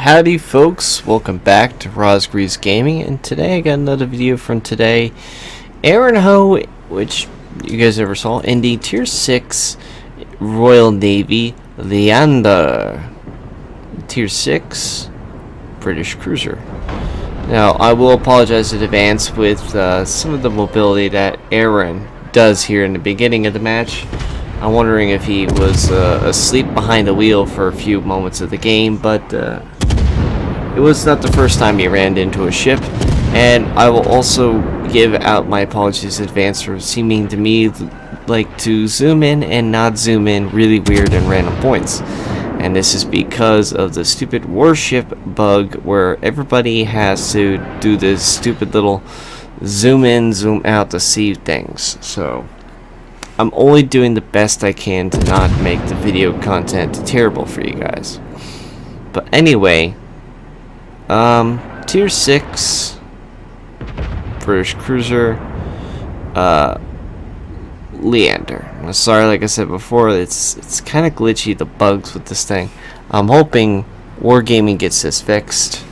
Howdy folks, welcome back to Rosgreaves Gaming, and today I got another video from today. Aaron Ho, which you guys never saw, in the Tier 6 Royal Navy Leander. Tier 6 British cruiser. Now, I will apologize in advance with some of the mobility that Aaron does here in the beginning of the match. I'm wondering if he was asleep behind the wheel for a few moments of the game, but it was not the first time he ran into a ship. And I will also give out my apologies in advance for seeming to me like to zoom in and not zoom in really weird and random points. And this is because of the stupid warship bug where everybody has to do this stupid little zoom in, zoom out to see things. So I'm only doing the best I can to not make the video content terrible for you guys. But anyway, Tier 6 British cruiser, Leander. I'm sorry, like I said before, it's kind of glitchy, the bugs with this thing. I'm hoping Wargaming gets this fixed,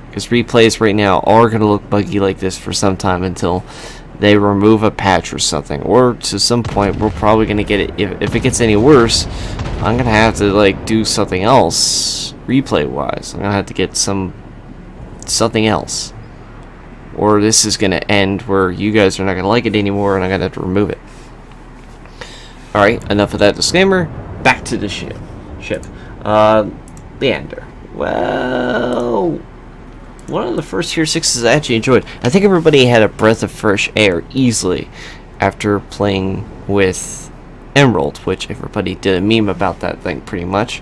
because replays right now are going to look buggy like this for some time until they remove a patch or something, or to some point we're probably going to get it. If it gets any worse, I'm going to have to like do something else replay wise. I'm going to have to get something else, or this is going to end where you guys are not going to like it anymore and I'm going to have to remove it. Alright, enough of that disclaimer. Back to the ship. Leander. Well, one of the first Tier 6s I actually enjoyed. I think everybody had a breath of fresh air easily after playing with Emerald, which everybody did a meme about that thing pretty much.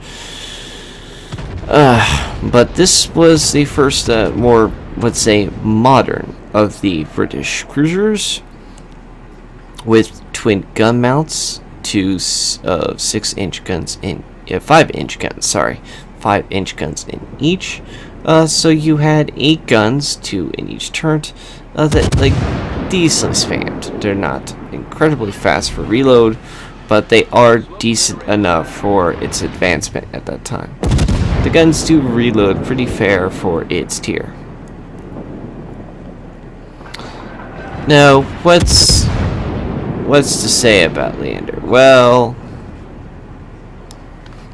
But this was the first more, let's say, modern of the British cruisers, with twin gun mounts, two 6-inch guns in 5-inch guns. Sorry, 5-inch guns in each. So you had 8 guns, 2 in each turret, that like decently spammed. They're not incredibly fast for reload, but they are decent enough for its advancement at that time. The guns do reload pretty fair for its tier. Now, what's to say about Leander? Well,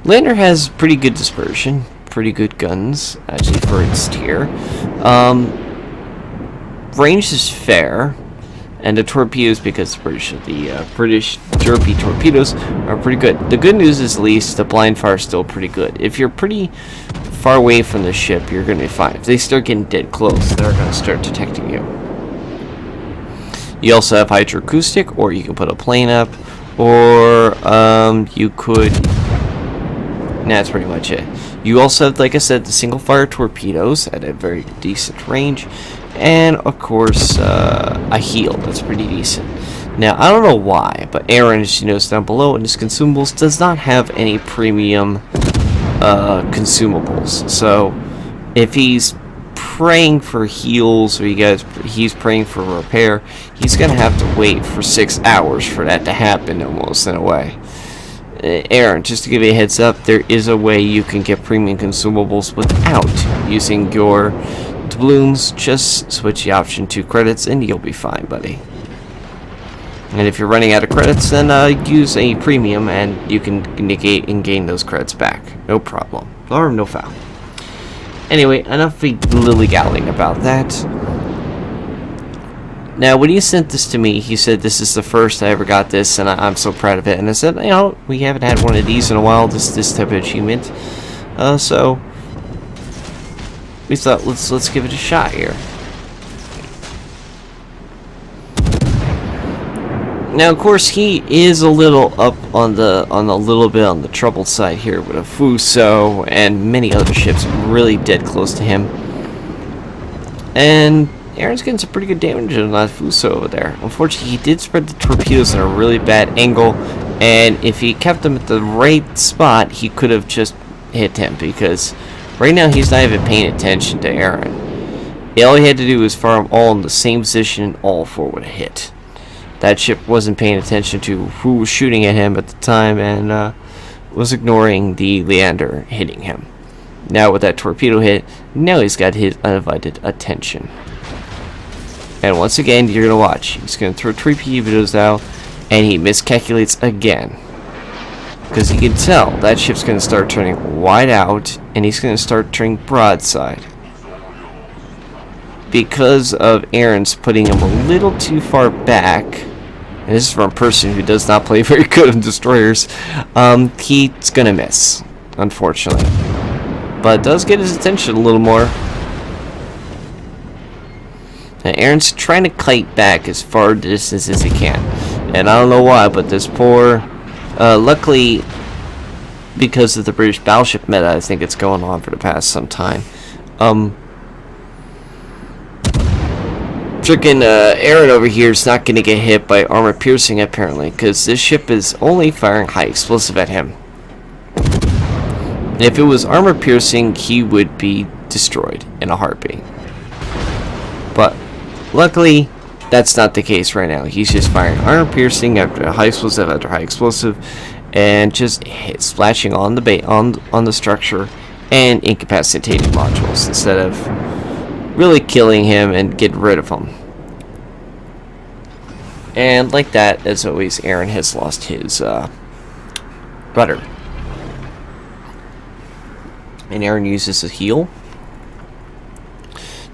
Leander has pretty good dispersion, pretty good guns actually for its tier. Range is fair, and the torpedoes, because the British derpy torpedoes are pretty good. The good news is at least the blind fire is still pretty good. If you're pretty far away from the ship, you're going to be fine. If they start getting dead close, they're going to start detecting you. You also have hydroacoustic, or you can put a plane up, or you could... That's pretty much it. You also have, like I said, the single fire torpedoes at a very decent range, and of course a heal that's pretty decent. Now, I don't know why, but Aaron, as you notice down below in his consumables, does not have any premium consumables. So if he's praying for heals, or he's praying for repair, he's gonna have to wait for 6 hours for that to happen, almost, in a way. Aaron, just to give you a heads up, there is a way you can get premium consumables without using your doubloons. Just switch the option to credits and you'll be fine, buddy. And if you're running out of credits, then use a premium and you can negate and gain those credits back. No problem. Or no foul. Anyway, enough lily-galling about that. Now, when he sent this to me, he said, this is the first I ever got this, and I'm so proud of it. And I said, you know, we haven't had one of these in a while, this type of achievement. So we thought, let's give it a shot here. Now, of course, he is a little up on the troubled side here with a Fuso and many other ships really dead close to him. And Aaron's getting some pretty good damage on that Fuso over there. Unfortunately, he did spread the torpedoes in a really bad angle, and if he kept them at the right spot, he could have just hit him, because right now he's not even paying attention to Aaron. All he had to do was fire them all in the same position, and all 4 would have hit. That ship wasn't paying attention to who was shooting at him at the time, and was ignoring the Leander hitting him. Now with that torpedo hit, now he's got his undivided attention. And once again, you're gonna watch. He's gonna throw torpedoes out, and he miscalculates again. Because he can tell that ship's gonna start turning wide out, and he's gonna start turning broadside. Because of Aaron's putting him a little too far back, and this is from a person who does not play very good on destroyers, he's gonna miss, unfortunately. But it does get his attention a little more. Now Aaron's trying to kite back as far distance as he can. And I don't know why, but this poor... luckily, because of the British battleship meta, I think it's going on for the past some time. Freaking Aaron over here is not going to get hit by armor piercing apparently, because this ship is only firing high explosive at him. If it was armor piercing, he would be destroyed in a heartbeat. But luckily, that's not the case right now. He's just firing armor piercing after high explosive after high explosive, and just splashing on the on the structure and incapacitating modules instead of really killing him and getting rid of him. And like that, as always, Aaron has lost his rudder. And Aaron uses a heal.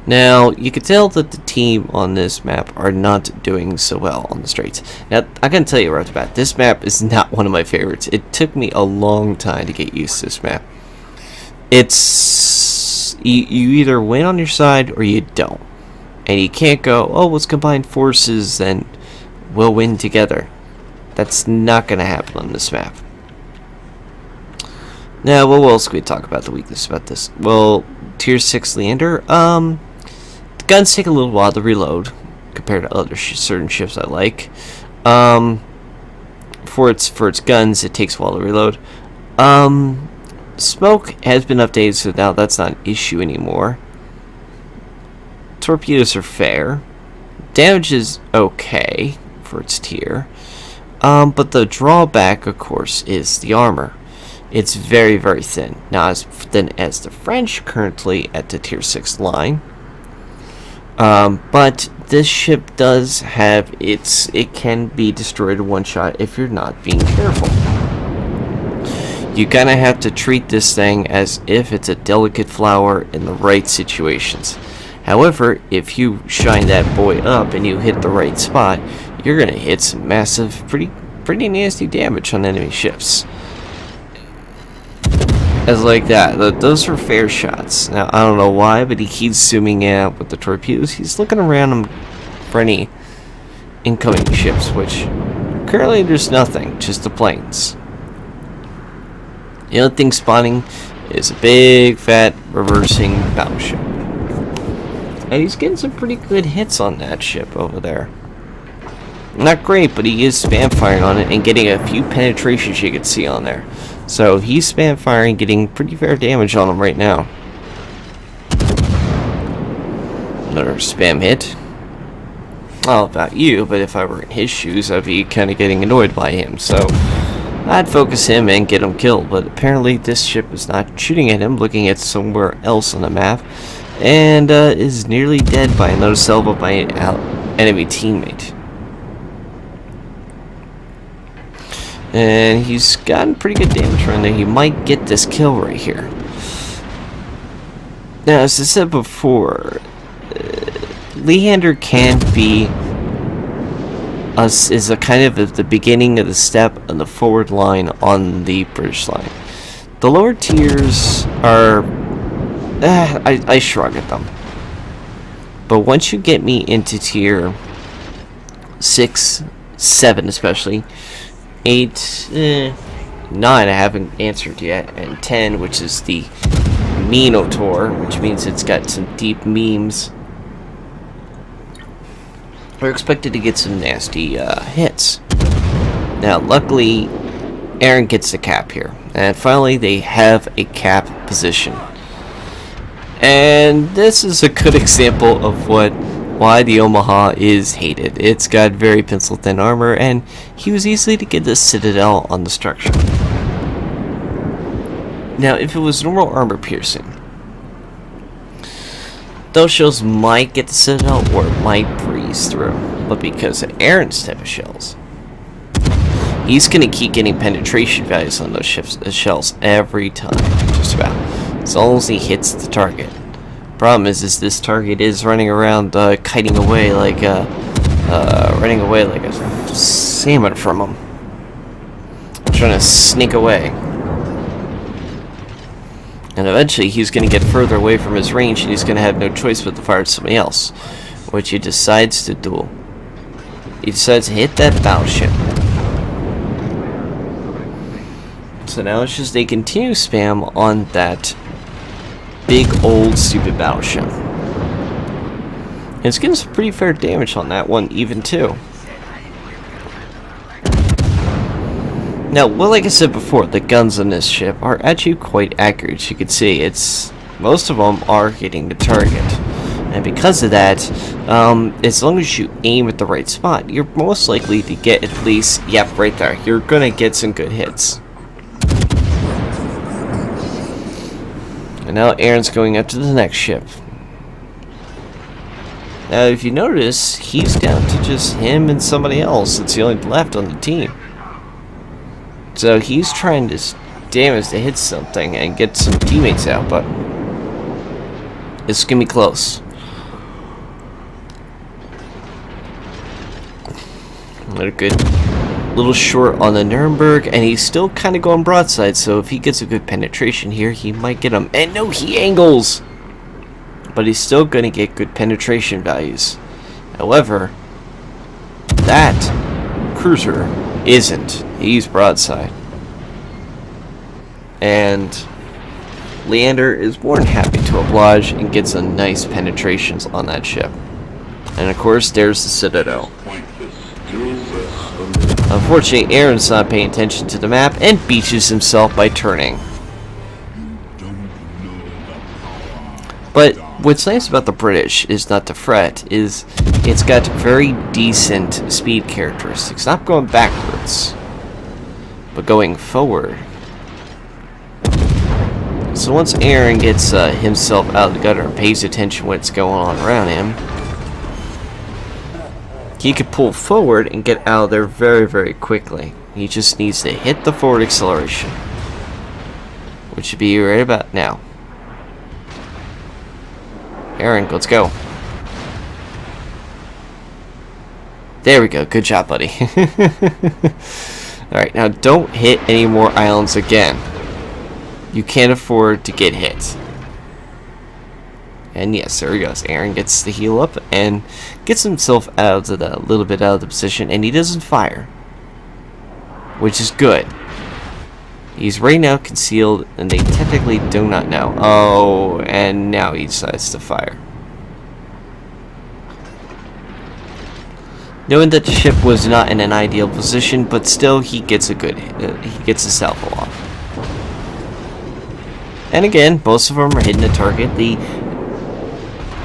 Now, you can tell that the team on this map are not doing so well on the straights. Now, I can tell you right off the bat, this map is not one of my favorites. It took me a long time to get used to this map. It's... You either win on your side or you don't. And you can't go, oh, let's combine forces and we'll win together. That's not going to happen on this map. Now, what else can we talk about the weakness about this? Well, Tier 6 Leander, the guns take a little while to reload compared to other certain ships I like. For its guns, it takes a while to reload. Smoke has been updated, so now that's not an issue anymore. Torpedoes are fair. Damage is okay for its tier. But the drawback, of course, is the armor. It's very, very thin. Not as thin as the French currently at the Tier 6 line. But this ship does have it can be destroyed in one shot if you're not being careful. You kind of have to treat this thing as if it's a delicate flower in the right situations. However, if you shine that boy up and you hit the right spot, you're going to hit some massive, pretty nasty damage on enemy ships. As like that. Those are fair shots. Now, I don't know why, but he keeps zooming out with the torpedoes. He's looking around him for any incoming ships, which currently there's nothing, just the planes. The only thing spawning is a big, fat, reversing battleship. And he's getting some pretty good hits on that ship over there. Not great, but he is spam firing on it and getting a few penetrations you can see on there. So he's spam firing, getting pretty fair damage on him right now. Another spam hit. I don't know about you, but if I were in his shoes, I'd be kind of getting annoyed by him. So I'd focus him and get him killed, but apparently this ship is not shooting at him, looking at somewhere else on the map, and is nearly dead by another salvo by an enemy teammate. And he's gotten pretty good damage right there. He might get this kill right here. Now, as I said before, Leander can be is a kind of the beginning of the step on the forward line on the British line. The lower tiers are I shrug at them. But once you get me into tier 6, 7 especially, 8, 9 I haven't answered yet, and 10, which is the Minotaur, which means it's got some deep memes. We're expected to get some nasty hits. Now, luckily, Aaron gets the cap here. And finally, they have a cap position. And this is a good example of why the Omaha is hated. It's got very pencil-thin armor, and he was easily to get the Citadel on the structure. Now, if it was normal armor piercing, those shells might get the Citadel or it might breeze through. But because of Aaron's type of shells, he's going to keep getting penetration values on those shells every time, just about, as long as he hits the target. Problem is this target is running around, kiting away like running away like a salmon from him, trying to sneak away. And eventually he's going to get further away from his range and he's going to have no choice but to fire at somebody else, which he decides to do. He decides to hit that battleship. So now it's just a continuous spam on that big old stupid battleship. And it's getting some pretty fair damage on that one even too. Now, well, like I said before, the guns on this ship are actually quite accurate. As you can see, most of them are hitting the target. And because of that, as long as you aim at the right spot, you're most likely to get at least, yep, right there. You're gonna get some good hits. And now Aaron's going up to the next ship. Now, if you notice, he's down to just him and somebody else. It's the only left on the team. So he's trying to damage to hit something and get some teammates out, but it's gonna be close. A good little short on the Nuremberg, and he's still kind of going broadside, so if he gets a good penetration here, he might get him. And no, he angles! But he's still going to get good penetration values. However, that cruiser isn't. He's broadside. And Leander is more than happy to oblige and gets some nice penetrations on that ship. And of course, there's the Citadel. Unfortunately, Aaron's not paying attention to the map and beaches himself by turning. But what's nice about the British is not to fret, is it's got very decent speed characteristics. Not going backwards, but going forward. So once Aaron gets himself out of the gutter and pays attention to what's going on around him, he could pull forward and get out of there very, very quickly. He just needs to hit the forward acceleration, which should be right about now. Aaron, let's go. There we go. Good job, buddy. Alright, now don't hit any more islands again. You can't afford to get hit. And yes, there he goes. Aaron gets the heal up and gets himself out of the little bit out of the position, and he doesn't fire, which is good. He's right now concealed, and they technically do not know. Oh, and now he decides to fire, knowing that the ship was not in an ideal position, but still he gets a good he gets a salvo off. And again, most of them are hitting the target. The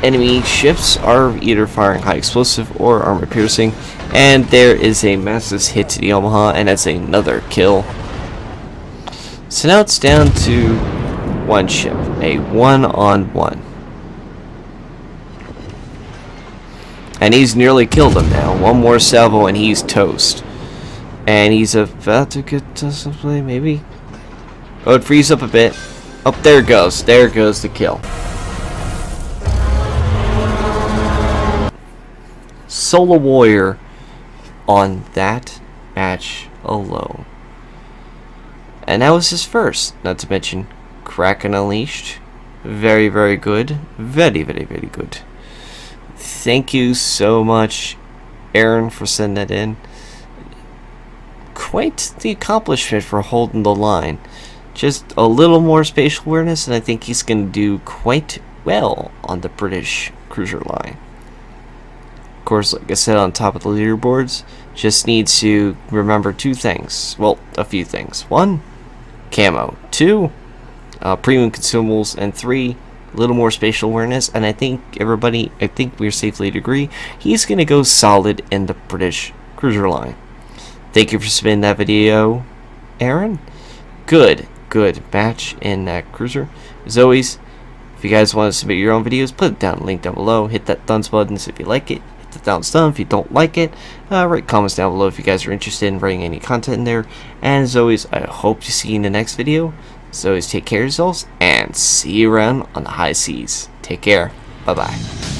enemy ships are either firing high explosive or armor piercing, and there is a massive hit to the Omaha, and that's another kill. So now it's down to one ship, a one-on-one. And he's nearly killed him now. One more salvo and he's toast. And he's about to get to some play, maybe? Oh, it frees up a bit. Oh, there it goes. There goes the kill. Solo warrior on that match alone. And that was his first, not to mention Kraken Unleashed. Very, very good. Very, very, very good. Thank you so much, Aaron, for sending that in. Quite the accomplishment for holding the line. Just a little more spatial awareness, and I think he's going to do quite well on the British cruiser line. Of course, like I said, on top of the leaderboards, just needs to remember two things. Well, a few things. One, camo. Two, premium consumables. And three, a little more spatial awareness. And I think we're safely to agree, he's going to go solid in the British cruiser line. Thank you for submitting that video, Aaron. Good. good match in that cruiser. As always, if you guys want to submit your own videos, put it down, link down below. Hit that thumbs button if you like it. Hit the thumbs down if you don't like it. Write comments down below if you guys are interested in writing any content in there. And as always, I hope to see you in the next video. As always, take care of yourselves and see you around on the high seas. Take care. Bye-bye.